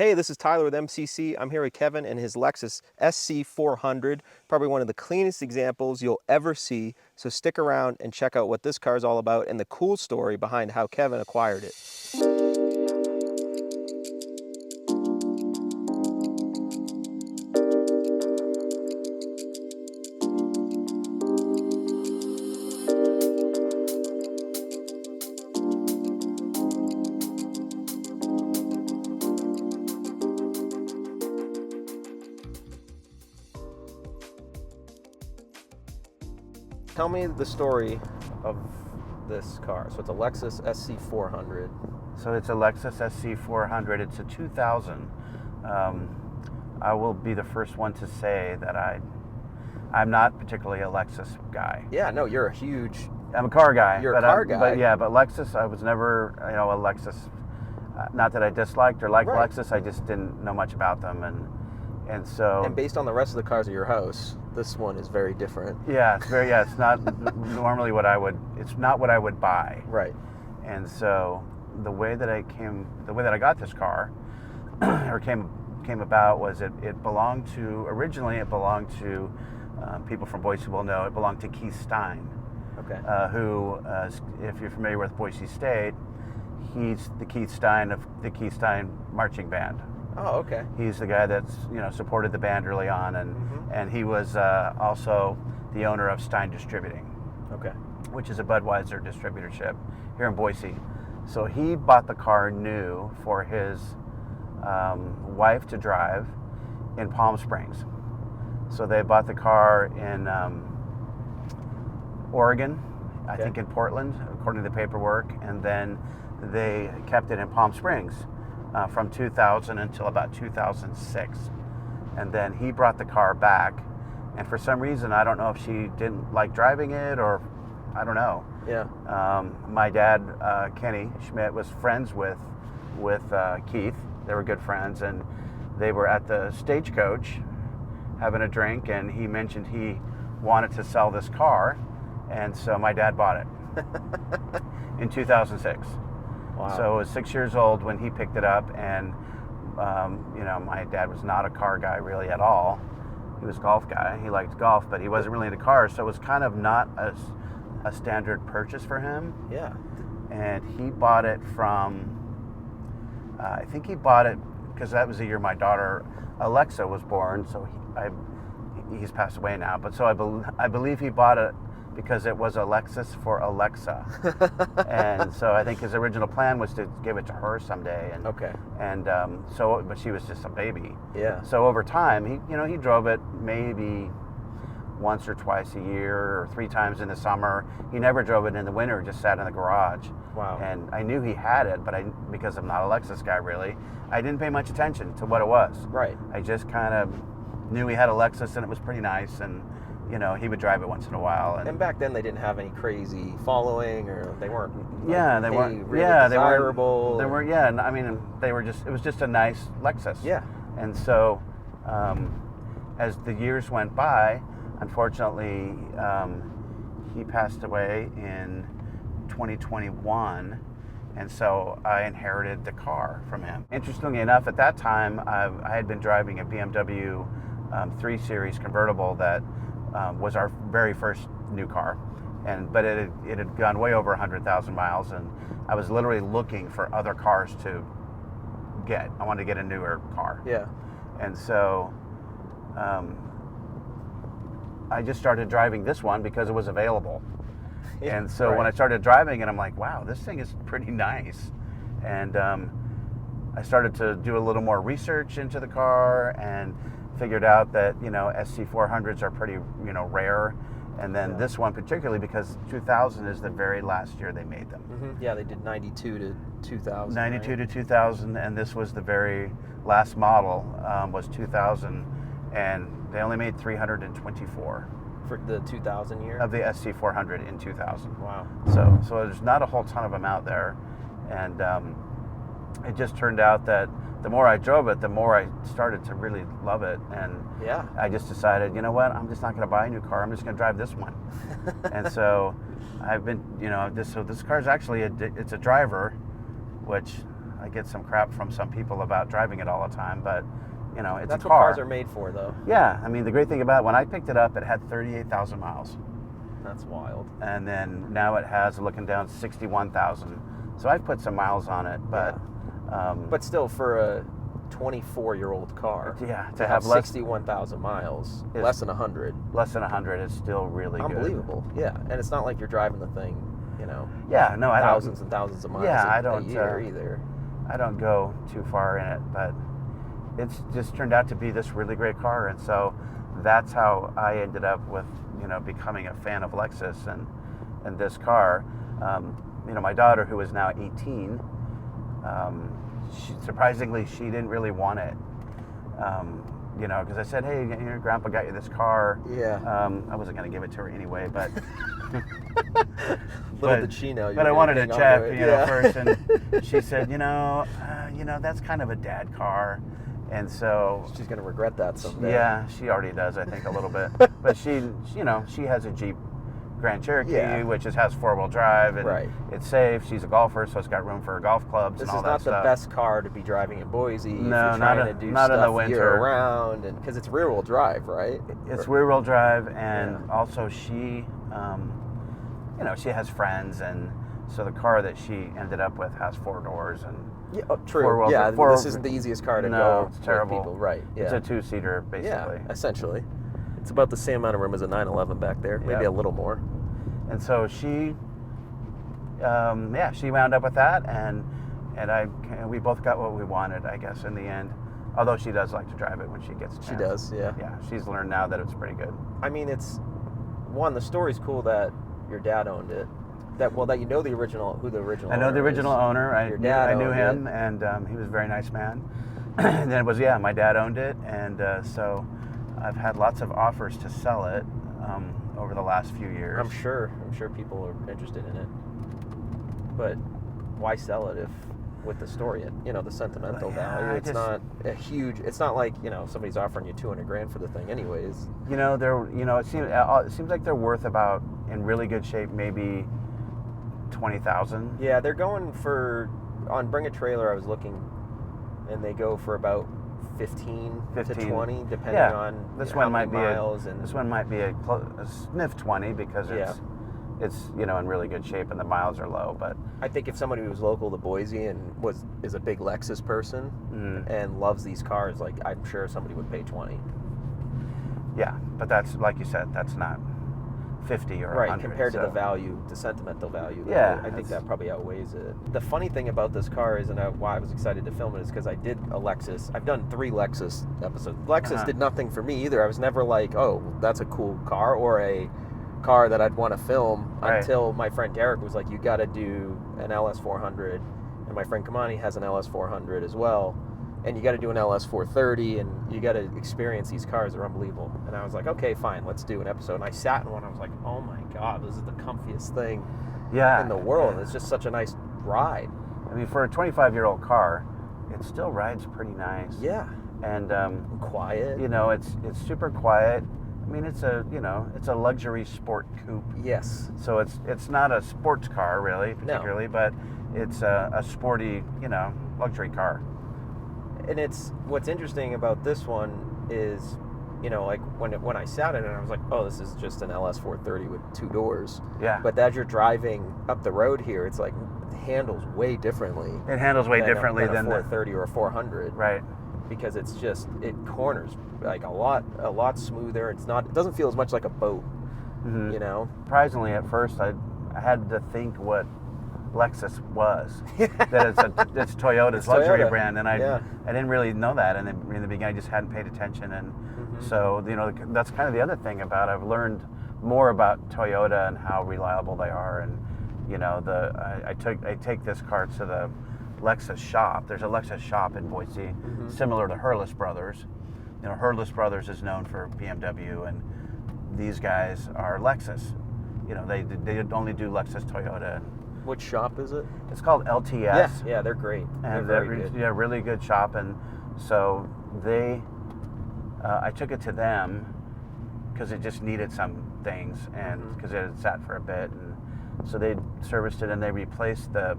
Hey, this is Tyler with MCC. I'm here with Kevin and his Lexus SC400, probably one of the cleanest examples you'll ever see. So stick around and check out what this car is all about and the cool story behind how Kevin acquired it. Tell me the story of this car. So it's a Lexus SC400. So it's a Lexus SC400. It's a 2000. I will be the first one to say that I'm not particularly a Lexus guy. Yeah, no, you're a huge... I'm a car guy. You're a car guy. But Lexus, I was never, a Lexus. Not that I disliked or liked Right. Lexus, I just didn't know much about them, and so. And based on the rest of the cars at your house, this one is very different. Yeah, it's not normally what I would. It's not what I would buy. Right. And so the way that I got this car, or came about, was it belonged to, originally it belonged to, people from Boise will know, it belonged to Keith Stein. Okay. Who, if you're familiar with Boise State, he's the Keith Stein of the Keith Stein marching band. Oh, okay. He's the guy that's supported the band early on, and he was also the owner of Stein Distributing. Okay. Which is a Budweiser distributorship here in Boise. So he bought the car new for his wife to drive in Palm Springs. So they bought the car in Oregon, I think in Portland, according to the paperwork, and then they kept it in Palm Springs from 2000 until about 2006. And then he brought the car back, and for some reason, I don't know if she didn't like driving it, or I don't know. Yeah. My dad, Kenny Schmidt, was friends with Keith. They were good friends, and they were at the Stagecoach having a drink, and he mentioned he wanted to sell this car, and so my dad bought it in 2006. Wow. So I was 6 years old when he picked it up, and my dad was not a car guy really at all. He was a golf guy. He liked golf, but he wasn't really into cars, so it was kind of not a standard purchase for him. Yeah. And he bought it from, I think he bought it because that was the year my daughter Alexa was born. So he's passed away now, but so I believe he bought it because it was a Lexus for Alexa. And so I think his original plan was to give it to her someday. And, Okay. And but she was just a baby. Yeah. So over time, he drove it maybe once or twice a year, or 3 times in the summer. He never drove it in the winter, just sat in the garage. Wow. And I knew he had it, but because I'm not a Lexus guy really, I didn't pay much attention to what it was. Right. I just kind of knew he had a Lexus and it was pretty nice, and he would drive it once in a while. And back then they didn't have any crazy following, or they weren't. They weren't really desirable. They weren't. Yeah, I mean, they were just. It was just a nice Lexus. Yeah. And so, as the years went by, unfortunately, he passed away in 2021, and so I inherited the car from him. Interestingly enough, at that time, I had been driving a BMW 3 Series convertible that was our very first new car, but it had gone way over 100,000 miles, and I was literally looking for other cars to get. I wanted to get a newer car. Yeah. And so I just started driving this one because it was available. Yeah, and so right. when I started driving it, I'm like, wow, this thing is pretty nice. And I started to do a little more research into the car and figured out that SC400s are pretty rare, and then this one particularly because 2000 is the very last year they made them. Mm-hmm. Yeah, they did 92 to 2000. 92 to 2000, and this was the very last model, was 2000, and they only made 324 for the 2000 year of the SC400 in 2000. Wow. So there's not a whole ton of them out there, and it just turned out that the more I drove it, the more I started to really love it, and Yeah. I just decided, you know what, I'm just not going to buy a new car. I'm just going to drive this one. And so I've been, this car is actually it's a driver, which I get some crap from some people about driving it all the time, but you know, it's That's a what car. cars are made for, though. Yeah, I mean, the great thing about it, when I picked it up, it had 38,000 miles. That's wild. And then now it has, looking down, 61,000. So I've put some miles on it, but But still, for a 24-year-old car, yeah, to have 61,000 miles, less than 100. Less than 100 is still really Unbelievable. Yeah, and it's not like you're driving the thing, you know, good. Yeah, no, I thousands and thousands of miles a year either. I don't go too far in it, but it's just turned out to be this really great car, and so that's how I ended up with, you know, becoming a fan of Lexus and this car. You know, my daughter, who is now 18, surprisingly, she didn't really want it. You know, because I said, hey, your grandpa got you this car. Yeah. I wasn't going to give it to her anyway, but Little did she know. But I wanted to check, you know, first, and she said, you know, that's kind of a dad car, and so she's going to regret that someday. Yeah, she already does, I think, a little bit. But she, you know, she has a Jeep Grand Cherokee, which has 4-wheel drive, and it's safe. She's a golfer, so it's got room for golf clubs and all that stuff. This is not the best car to be driving in Boise. No, if you're trying to do not stuff in the winter. year-round, and because it's rear-wheel drive, right? It's rear-wheel drive, and also she, you know, she has friends, and so the car that she ended up with has 4 doors and. Yeah, true. This isn't the easiest car to go. It's terrible. With people, right? Yeah. It's a 2-seater, basically. Yeah, essentially. It's about the same amount of room as a 911 back there, maybe a little more. And so she, she wound up with that, and we both got what we wanted, I guess, in the end. Although she does like to drive it when she gets a chance. She does, yeah. Yeah, she's learned now that it's pretty good. I mean, the story's cool that your dad owned it. That you know the original, who the original. I know the original owner. I knew him, it. and he was a very nice man. And then it was my dad owned it, and so I've had lots of offers to sell it over the last few years. I'm sure people are interested in it, but why sell it if with the story, you know, the sentimental value? It's not a huge. It's not like, you know, somebody's offering you $200,000 for the thing, anyways. You know, it seems like they're worth about, in really good shape, maybe 20,000. Yeah, they're going for, on Bring a Trailer, I was looking, and they go for about 15 to 20, depending on this how one many might miles. This one might be a sniff 20 because it's you know, in really good shape and the miles are low. But I think if somebody was local to Boise and is a big Lexus person and loves these cars, like, I'm sure somebody would pay 20. Yeah, but that's, like you said, that's not 50 or 100. Right, compared to the value, the sentimental value. I think that probably outweighs it. The funny thing about this car is, and why I was excited to film it, is because I did a Lexus. I've done 3 Lexus episodes. Lexus did nothing for me either. I was never like, oh, that's a cool car, or a car that I'd want to film, until my friend Derek was like, you got to do an LS400, and my friend Kamani has an LS400 as well, and you got to do an LS430, and you got to experience these cars. They're unbelievable. And I was like, okay, fine, let's do an episode. And I sat in one. I was like, oh my God, this is the comfiest thing in the world. It's just such a nice ride. I mean, for a 25-year-old car, it still rides pretty nice. Yeah. And quiet. You know, it's super quiet. I mean, it's a luxury sport coupe. Yes. So it's not a sports car really, particularly, but it's a sporty, you know, luxury car. And what's interesting about this one is, you know, like when I sat in it, I was like, oh, this is just an LS430 with 2 doors. Yeah. But as you're driving up the road here, it's like it handles way differently. It handles way differently than a 430 or a 400. Right. Because it corners like a lot smoother. It doesn't feel as much like a boat. You know. Surprisingly, at first I had to think what Lexus was. That it's Toyota's luxury brand, and I didn't really know that in the beginning. I just hadn't paid attention, and so, you know, that's kind of the other thing about it. I've learned more about Toyota and how reliable they are, and you know, I take this car to the Lexus shop. There's a Lexus shop in Boise, similar to Hurlis Brothers. You know, Hurlis Brothers is known for BMW, and these guys are Lexus. You know, they only do Lexus, Toyota. Which shop is it? It's called LTS. Yeah, they're great. And they're very good. Yeah, really good shop. And so I took it to them because it just needed some things, and because it had sat for a bit, and so they serviced it and they replaced the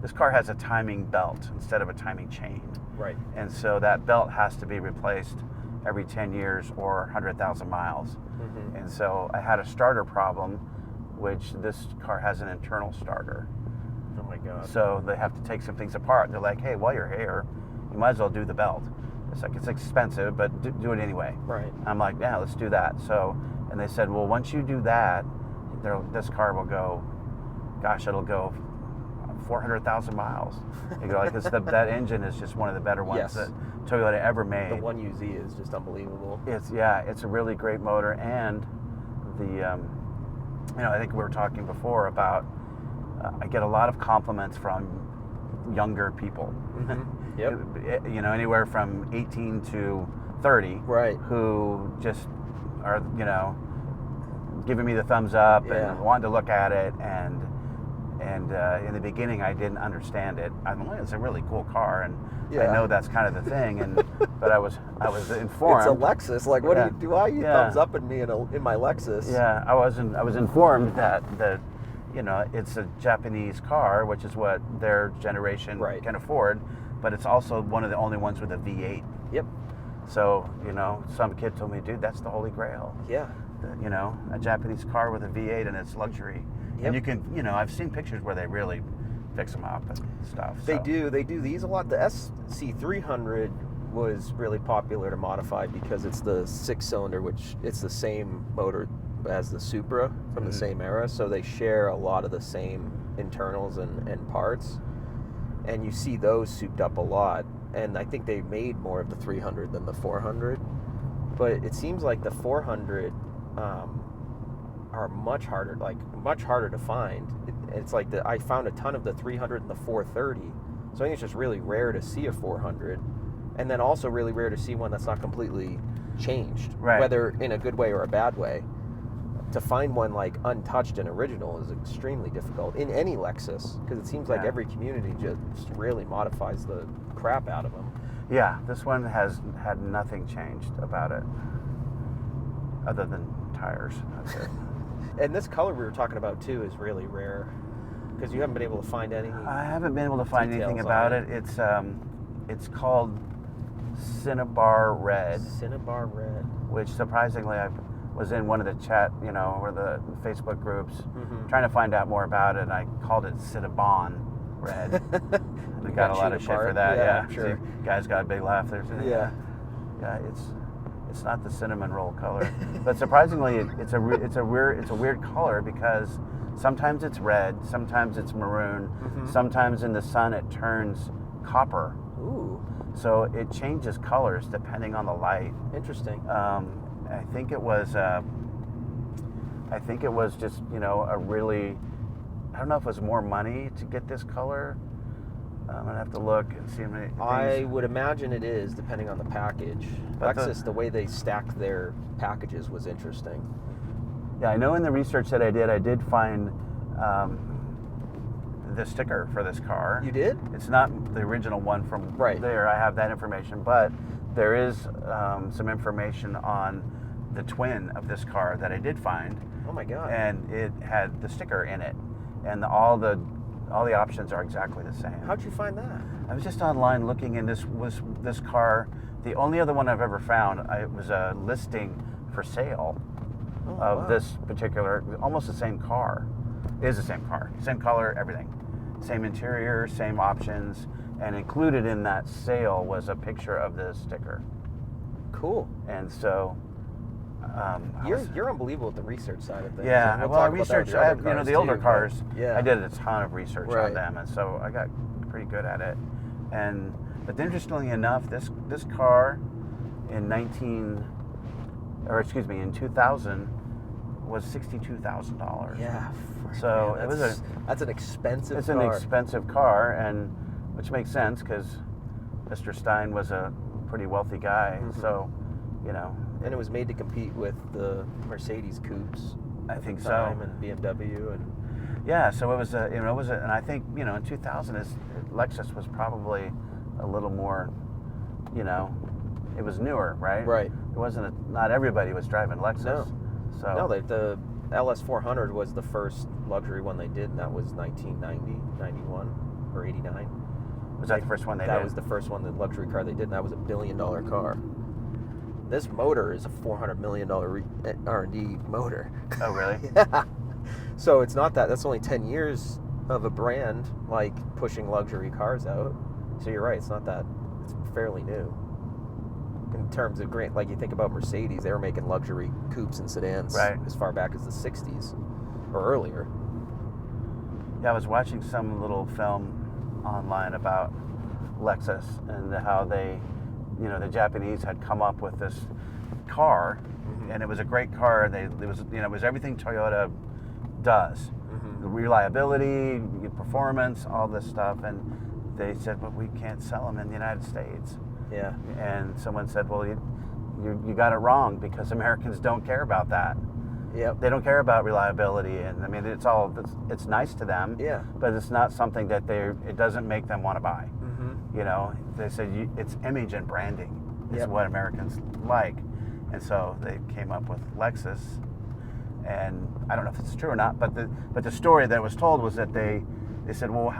this car has a timing belt instead of a timing chain. Right. And so that belt has to be replaced every 10 years or 100,000 miles. And so I had a starter problem, which this car has an internal starter. Oh my God. So they have to take some things apart. They're like, hey, while you're here, you might as well do the belt. It's like, it's expensive, but do it anyway. Right. I'm like, yeah, let's do that. So, and they said, well, once you do that, this car will go, gosh, it'll go 400,000 miles. You go, like, that engine is just one of the better ones that Toyota ever made. The 1UZ is just unbelievable. It's a really great motor, and I think we were talking before about I get a lot of compliments from younger people. Yep. Anywhere from 18 to 30, right, who just are giving me the thumbs up and wanting to look at it, and in the beginning I didn't understand it. I'm like, it's a really cool car, and I know that's kind of the thing, but I was informed. It's a Lexus. Like, what do you do? Why are you thumbs up at me in my Lexus? Yeah, I was informed that it's a Japanese car, which is what their generation can afford, but it's also one of the only ones with a V8. Yep. So some kid told me, dude, that's the holy grail. Yeah. A Japanese car with a V8, and it's luxury. Yep. And you can, I've seen pictures where they really fix them up and stuff. They do these a lot. The SC400 was really popular to modify because it's the 6-cylinder, which it's the same motor as the Supra from the same era, so they share a lot of the same internals and parts, and you see those souped up a lot. And I think they made more of the 300 than the 400, but it seems like the 400 are much harder to find. It's like I found a ton of the 300 and the 430, so I think it's just really rare to see a 400, and then also really rare to see one that's not completely changed, whether in a good way or a bad way. To find one like untouched and original is extremely difficult in any Lexus, because it seems like every community just really modifies the crap out of them. Yeah, this one has had nothing changed about it other than tires. That's it. And this color we were talking about too is really rare, because you haven't been able to find any. I haven't been able to find anything about it. It's called Cinnabon Red. Cinnabon Red. Which surprisingly I was in one of the chat, or the Facebook groups, trying to find out more about it, and I called it Cinnabon Red. And I got a lot of shit for that. Yeah, I'm sure. See, guys got a big laugh there. Yeah, it's not the cinnamon roll color, but surprisingly, it's a weird color, because sometimes it's red, sometimes it's maroon, sometimes in the sun it turns copper. Ooh. So it changes colors depending on the light. Interesting. I think it was just a really, I don't know if it was more money to get this color. I'm gonna have to look and see how many things. I would imagine it is, depending on the package. But Lexus, the way they stacked their packages was interesting. Yeah, I know in the research that I did find the sticker for this car. You did? It's not the original one from there. I have that information, but there is some information on the twin of this car that I did find. Oh my God. And it had the sticker in it, and all the options are exactly the same. How'd you find that? I was just online looking, and this car, the only other one I've ever found, it was a listing for sale of this particular, almost the same car. It is the same car, same color, everything. Same interior, same options, and included in that sale was a picture of the sticker. Cool. And so you're unbelievable at the research side of things. Yeah, well, I researched the older cars. Yeah. I did a ton of research on them, and so I got pretty good at it. But interestingly enough, this car in 2000 was $62,000. Yeah. So that's an expensive car. It's an expensive car, and which makes sense, because Mr. Stein was a pretty wealthy guy. So, and it was made to compete with the Mercedes Coupes. I think so. And BMW and. Yeah, so it was and I think in 2000 Lexus was probably a little more, it was newer, right? Right. It wasn't not everybody was driving Lexus. No. So no, the LS400 was the first luxury one they did, and that was 1990, 91. or 89. Was that the first one they did? That was the first one, the luxury car they did, and that was $1 billion car. This motor is a $400 million R&D motor. Oh, really? Yeah. So it's not that. That's only 10 years of a brand like pushing luxury cars out. So you're right. It's not that. It's fairly new. In terms of like you think about Mercedes, they were making luxury coupes and sedans as far back as the 60s or earlier. Yeah, I was watching some little film online about Lexus and how they, the Japanese had come up with this car, and it was a great car. It was everything Toyota does, the reliability, performance, all this stuff, and they said, but we can't sell them in the United States. Yeah. And someone said, well, you got it wrong, because Americans don't care about that. Yep. They don't care about reliability, and I mean, it's nice to them. Yeah. But it's not something that it doesn't make them want to buy. They said it's image and branding is what Americans like, and so they came up with Lexus. And I don't know if it's true or not, but the story that was told was that they said, well,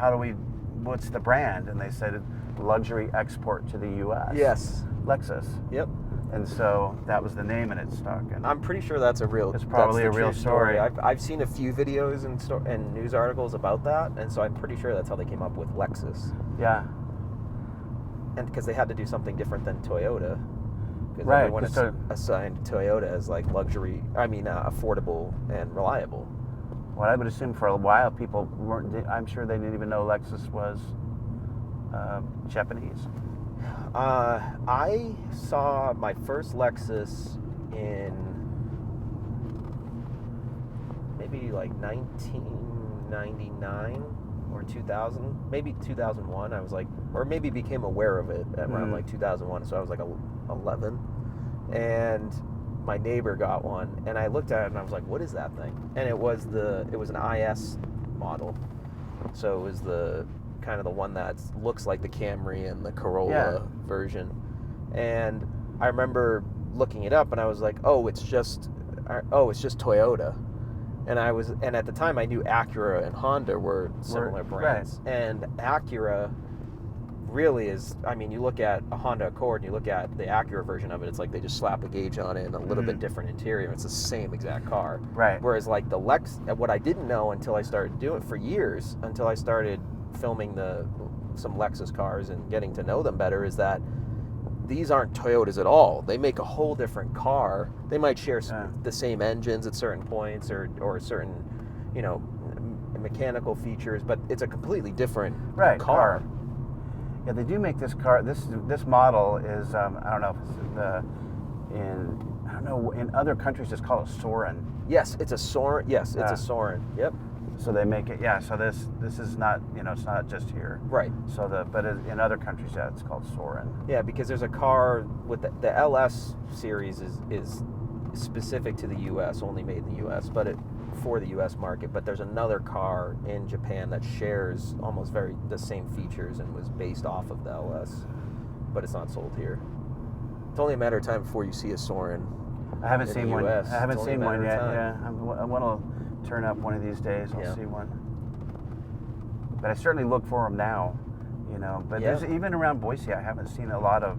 what's the brand? And they said luxury export to the U.S. Yes. Lexus. Yep. And so that was the name, and it stuck. And I'm pretty sure that's a real. It's probably a real story. I've seen a few videos and news articles about that, and so I'm pretty sure that's how they came up with Lexus. Yeah. And because they had to do something different than Toyota. Because right. everyone assigned Toyota as like luxury. Affordable and reliable. Well, I would assume for a while people weren't. I'm sure they didn't even know Lexus was Japanese. I saw my first Lexus in maybe like 1999 or 2000, maybe 2001. I was like, or maybe became aware of it at around like 2001. So I was like 11, and my neighbor got one, and I looked at it and I was like, what is that thing? And it was an IS model, so it was the kind of the one that looks like the Camry and the Corolla version. And I remember looking it up, and I was like, it's just Toyota. And at the time I knew Acura and Honda were similar brands. Right. And Acura really is, you look at a Honda Accord and you look at the Acura version of it, it's like they just slap a gauge on it and a little bit different interior. It's the same exact car. Right. Whereas like the what I didn't know until I started doing it for years, until I started filming some Lexus cars and getting to know them better, is that these aren't Toyotas at all. They make a whole different car. They might share the same engines at certain points or certain, mechanical features, but it's a completely different car. Yeah, they do make this car. This model is I don't know if it's in other countries it's called a Soren. Yes, it's a Soren. Yes, it's a Soren. Yep. So they make it. Yeah. So this is not it's not just here. Right. So in other countries it's called Soren. Yeah, because there's a car with the LS series is specific to the U.S., only made in the U.S., but for the U.S. market. But there's another car in Japan that shares almost the same features and was based off of the LS, but it's not sold here. It's only a matter of time before you see a Soren. I haven't seen one. I haven't seen one yet. Yeah, I want to turn up one of these days. I'll see one. But I certainly look for them now, But there's even around Boise, I haven't seen a lot of,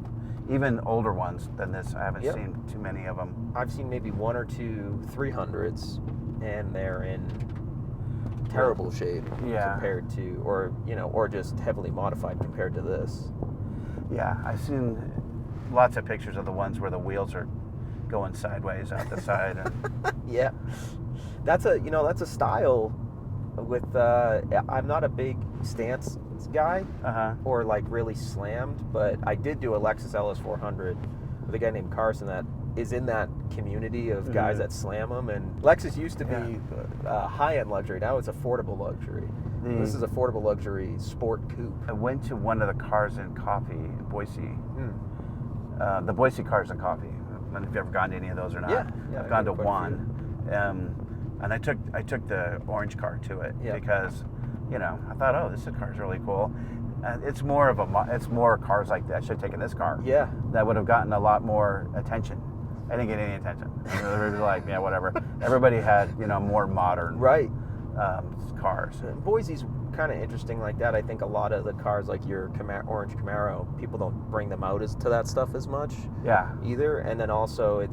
even older ones than this. I haven't seen too many of them. I've seen maybe one or two 300s, and they're in terrible shape compared to, or just heavily modified compared to this. Yeah, I've seen lots of pictures of the ones where the wheels are going sideways out the side. And yeah, that's a style. With I'm not a big stance guy or like really slammed, but I did do a Lexus LS400 with a guy named Carson that is in that community of guys that slam them. And Lexus used to be high-end luxury. Now it's affordable luxury. This is affordable luxury sport coupe. I went to one of the Cars and Coffee in Boise. The Boise Cars and Coffee. I don't know if you've ever gone to any of those or not. Yeah, I've gone to one. And I took the orange car to it because, I thought, this car's really cool. It's more cars like that. I should have taken this car. Yeah. That would have gotten a lot more attention. I didn't get any attention. They were like, whatever. Everybody had, more modern cars. Boise's kind of interesting like that. I think a lot of the cars, like your orange Camaro, people don't bring them out to that stuff as much. Yeah. Either, and then also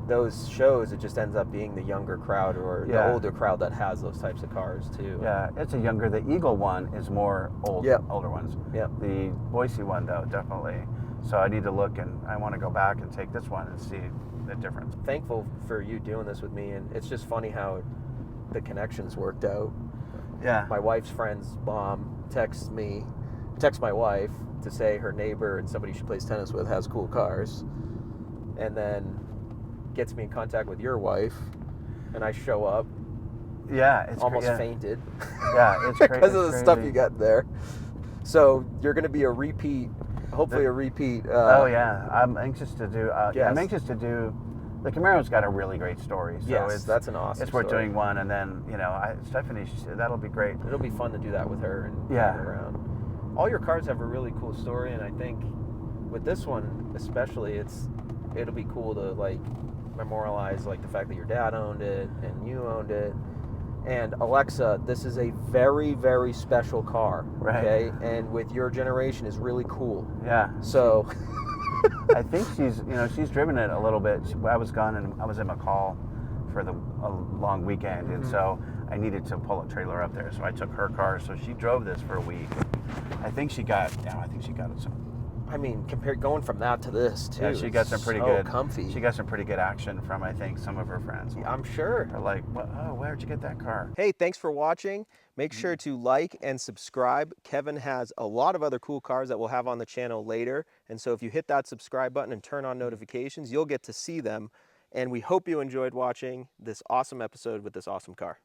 those shows, it just ends up being the younger crowd or the older crowd that has those types of cars too. Yeah, it's a younger. The Eagle one is more older ones. Yeah. The Boise one though, definitely. So I need to look, and I want to go back and take this one and see the difference. Thankful for you doing this with me, and it's just funny how the connections worked out. Yeah. My wife's friend's mom texts my wife to say her neighbor and somebody she plays tennis with has cool cars, and then gets me in contact with your wife, and I show up. Yeah, it's almost fainted. Yeah, it's because of the stuff you got there. So you're going to be a repeat, hopefully a repeat. Oh yeah, I'm anxious to do. I'm anxious to do. The Camaro's got a really great story. So yes, that's an awesome. It's worth story. doing one, and then Stephanie, that'll be great. It'll be fun to do that with her and run around. All your cars have a really cool story, and I think with this one especially, it'll be cool to like memorialize like the fact that your dad owned it and you owned it. And Alexa, this is a very, very special car. Right. Okay, and with your generation is really cool. Yeah. So. I think she's driven it a little bit. I was gone and I was in McCall for a long weekend, and so I needed to pull a trailer up there. So I took her car. So she drove this for a week. I think she got it. I mean, going from that to this too. Yeah, she got some pretty good. Comfy. She got some pretty good action from, I think, some of her friends. I'm sure. They're like, where'd you get that car? Hey, thanks for watching. Make sure to like and subscribe. Kevin has a lot of other cool cars that we'll have on the channel later. And so if you hit that subscribe button and turn on notifications, you'll get to see them. And we hope you enjoyed watching this awesome episode with this awesome car.